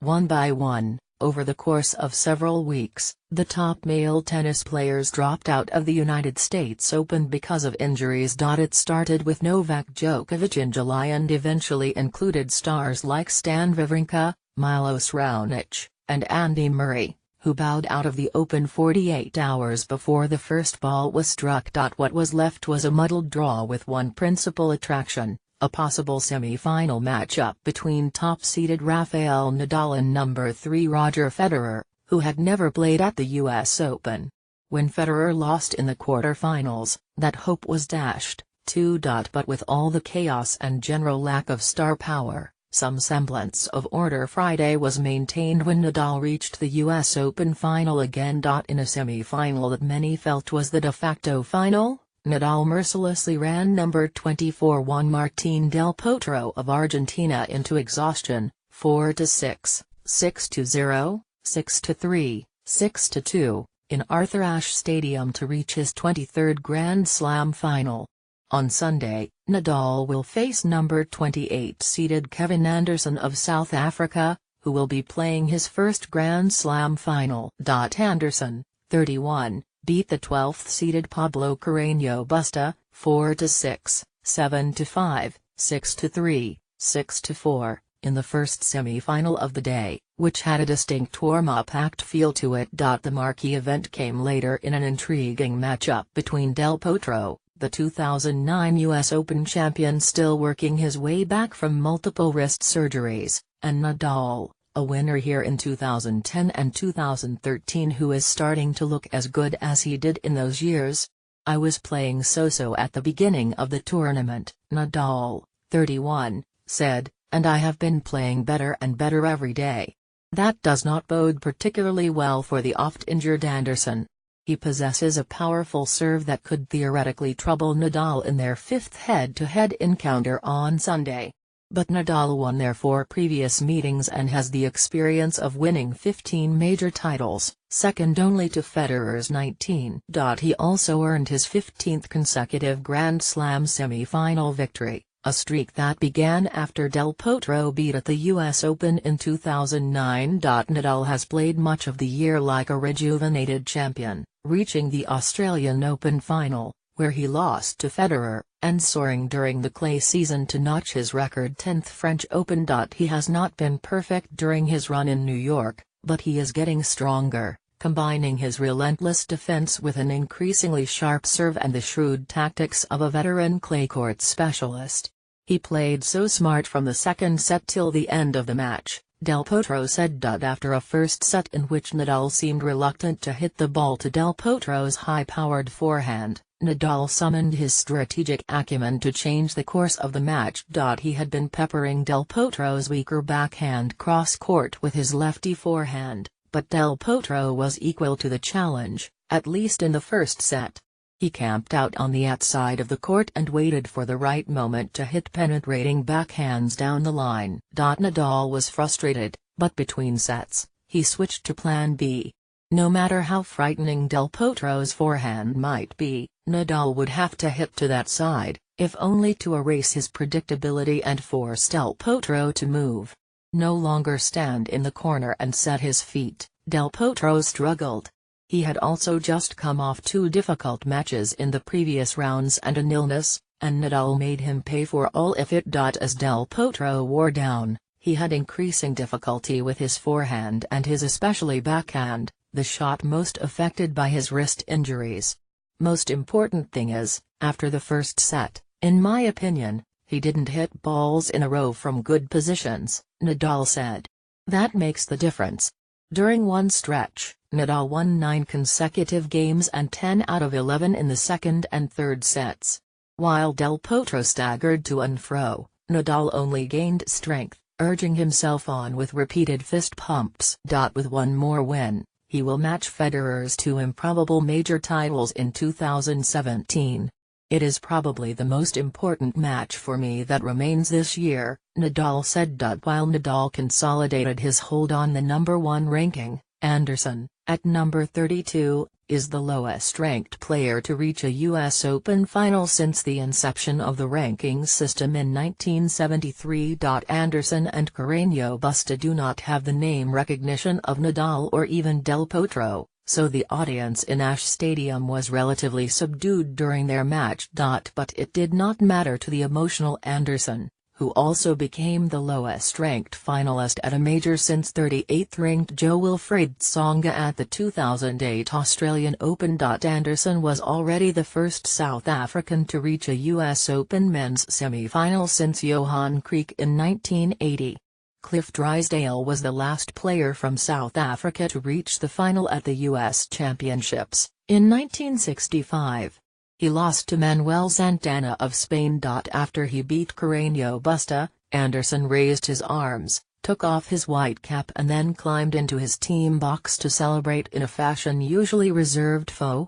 one by one. Over the course of several weeks, the top male tennis players dropped out of the United States Open because of injuries. It started with Novak Djokovic in July and eventually included stars like Stan Wawrinka, Milos Raonic, and Andy Murray, who bowed out of the Open 48 hours before the first ball was struck. What was left was a muddled draw with one principal attraction: a possible semi-final matchup between top-seeded Rafael Nadal and number 3 Roger Federer, who had never played at the US Open. When Federer lost in the quarter-finals, that hope was dashed, too. But with all the chaos and general lack of star power, some semblance of order Friday was maintained when Nadal reached the US Open final again. In a semi-final that many felt was the de facto final, Nadal mercilessly ran number 24 Juan Martín del Potro of Argentina into exhaustion, 4-6, 6-0, 6-3, 6-2, in Arthur Ashe Stadium to reach his 23rd Grand Slam final. On Sunday, Nadal will face number 28-seeded Kevin Anderson of South Africa, who will be playing his first Grand Slam final. Anderson, 31, beat the 12th-seeded Pablo Carreño Busta, 4-6, 7-5, 6-3, 6-4, in the first semi-final of the day, which had a distinct warm-up-packed feel to it. The marquee event came later in an intriguing matchup between Del Potro, the 2009 US Open champion still working his way back from multiple wrist surgeries, and Nadal, a winner here in 2010 and 2013, who is starting to look as good as he did in those years. "I was playing so-so at the beginning of the tournament," Nadal, 31, said, "and I have been playing better and better every day." That does not bode particularly well for the oft-injured Anderson. He possesses a powerful serve that could theoretically trouble Nadal in their fifth head-to-head encounter on Sunday. But Nadal won their 4 previous meetings and has the experience of winning 15 major titles, second only to Federer's 19. He also earned his 15th consecutive Grand Slam semi-final victory, a streak that began after Del Potro beat at the US Open in 2009. Nadal has played much of the year like a rejuvenated champion, reaching the Australian Open final, where he lost to Federer, and soaring during the clay season to notch his record 10th French Open. He has not been perfect during his run in New York, but he is getting stronger, combining his relentless defense with an increasingly sharp serve and the shrewd tactics of a veteran clay court specialist. "He played so smart from the second set till the end of the match," Del Potro said. After a first set in which Nadal seemed reluctant to hit the ball to Del Potro's high-powered forehand, Nadal summoned his strategic acumen to change the course of the match. He had been peppering Del Potro's weaker backhand cross-court with his lefty forehand, but Del Potro was equal to the challenge, at least in the first set. He camped out on the outside of the court and waited for the right moment to hit penetrating backhands down the line. Nadal was frustrated, but between sets, he switched to Plan B. No matter how frightening Del Potro's forehand might be, Nadal would have to hit to that side, if only to erase his predictability and force Del Potro to move. No longer stand in the corner and set his feet, Del Potro struggled. He had also just come off 2 difficult matches in the previous rounds and an illness, and Nadal made him pay for all of it. As Del Potro wore down, he had increasing difficulty with his forehand and his especially backhand, the shot most affected by his wrist injuries. "Most important thing is, after the first set, in my opinion, he didn't hit balls in a row from good positions," Nadal said. "That makes the difference." During one stretch, Nadal won 9 consecutive games and 10 out of 11 in the second and third sets. While Del Potro staggered to and fro, Nadal only gained strength, urging himself on with repeated fist pumps. With one more win, he will match Federer's 2 improbable major titles in 2017. "It is probably the most important match for me that remains this year," Nadal said. While Nadal consolidated his hold on the number 1 ranking, Anderson, at number 32, is the lowest-ranked player to reach a U.S. Open final since the inception of the rankings system in 1973. Anderson and Carreño Busta do not have the name recognition of Nadal or even Del Potro, so the audience in Ashe Stadium was relatively subdued during their match. But it did not matter to the emotional Anderson, who also became the lowest-ranked finalist at a major since 38th-ranked Jo-Wilfried Tsonga at the 2008 Australian Open. Anderson was already the first South African to reach a US Open men's semi-final since Johan Kriek in 1980. Cliff Drysdale was the last player from South Africa to reach the final at the US Championships, in 1965. He lost to Manuel Santana of Spain. After he beat Carreño Busta, Anderson raised his arms, took off his white cap and then climbed into his team box to celebrate in a fashion usually reserved for